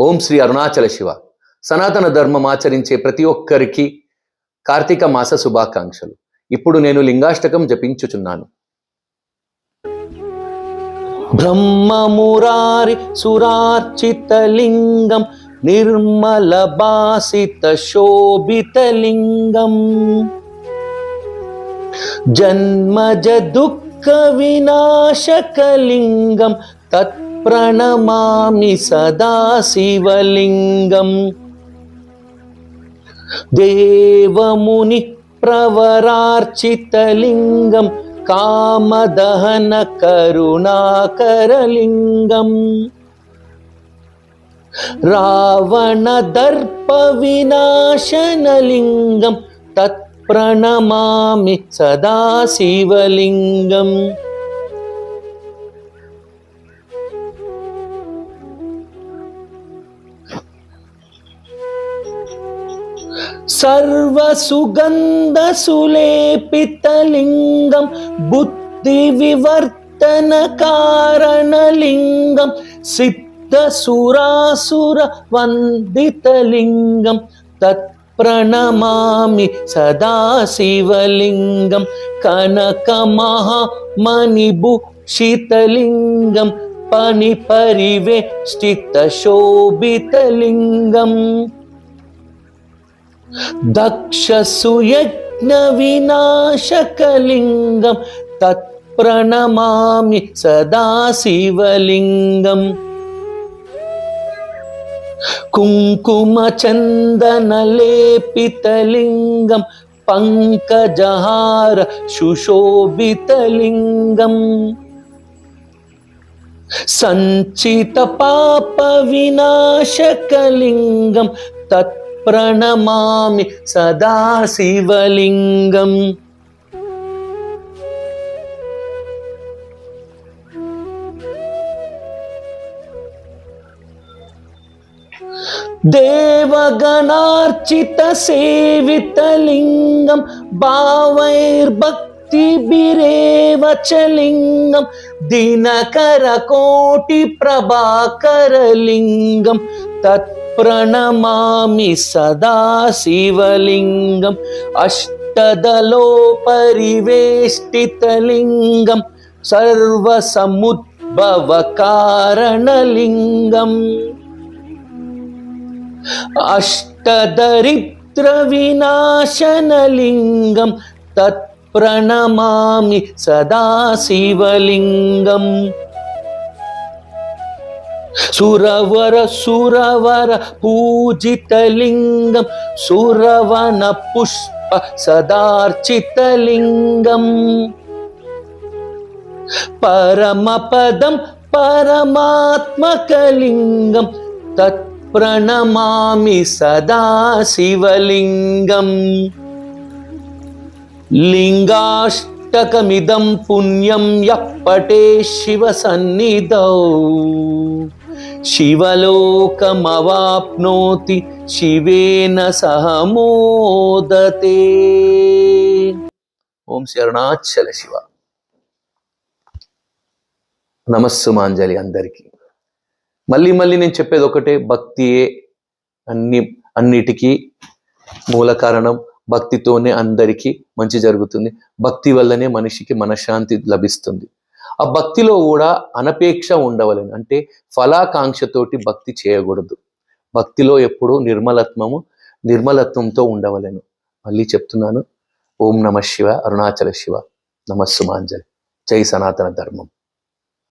ఓం శ్రీ అరుణాచల శివ. సనాతన ధర్మం ఆచరించే ప్రతి ఒక్కరికి కార్తీక మాస శుభాకాంక్షలు. ఇప్పుడు నేను లింగాష్టకం జపించుచున్నాను. బ్రహ్మమురారి సురార్చిత లింగం నిర్మల బాసిత శోభిత లింగం జన్మజ దుఃఖ వినాశకలింగం తత్ప్రణమామి సదా శివలింగం. దేవముని ప్రవరార్చితలింగం కామదహన కరుణాకరలింగం రావణ దర్ప వినాశనలింగం తత్ప్రణమామి సదా శివలింగం. సర్వసుగంధ సులేపితలింగం బుద్ధి వివర్తన కారణలింగం సిద్ధ సురాసుర వందితలింగం తత్ప్రణమామి సదా శివలింగం. కనక మహామణిభూషితలింగం పని పరివేష్టిత శోభితలింగం దక్ష సుయజ్ఞ వినాశకలింగం తత్ప్రణమామి సదా శివలింగం. కుంకుమ చందన లేపితలింగం పంకజహార సుశోభితలింగం సంచిత పాప వినాశకలింగం తత్ప్రణమామి సదా శివలింగం. దేవగణార్చిత సేవితలింగం భావైర్భక్తిభిరేవచలింగం దినకర కోటి ప్రభాకరలింగం తత్ప్రణమామి సదా శివలింగం. అష్టదలో పరివేష్టితలింగం సర్వసముద్భవ కారణలింగం అష్టదరిద్ర వినాశనలింగం తత్ప్రణమామి సదా శివలింగం. సురవర పూజితలింగం సురవన పుష్ప సదార్చితలింగం పరమపదం పరమాత్మకలింగం తత్ప్రణమామి సదా శివలింగం. లింగాష్టకమిదం పుణ్యం యః పఠే శివ సన్నిధౌ శివలోకమవాప్నోతి శివేన సహ మోదతే. ఓం శ్రీ అరుణాచల శివ. నమస్సుమాంజలి అందరికీ. మళ్ళీ నేను చెప్పేది ఒకటే, భక్తియే అన్నిటికీ మూల కారణం. భక్తితోనే అందరికీ మంచి జరుగుతుంది. భక్తి వల్లనే మనిషికి మనశ్శాంతి లభిస్తుంది. ఆ భక్తిలో కూడా అనపేక్ష ఉండవలేను, అంటే ఫలాకాంక్షతోటి భక్తి చేయకూడదు. భక్తిలో ఎప్పుడు నిర్మలత్వంతో ఉండవలేను. మళ్ళీ చెప్తున్నాను, ఓం నమ శివ, అరుణాచల శివ, నమస్సుమాంజలి. జై సనాతన ధర్మం.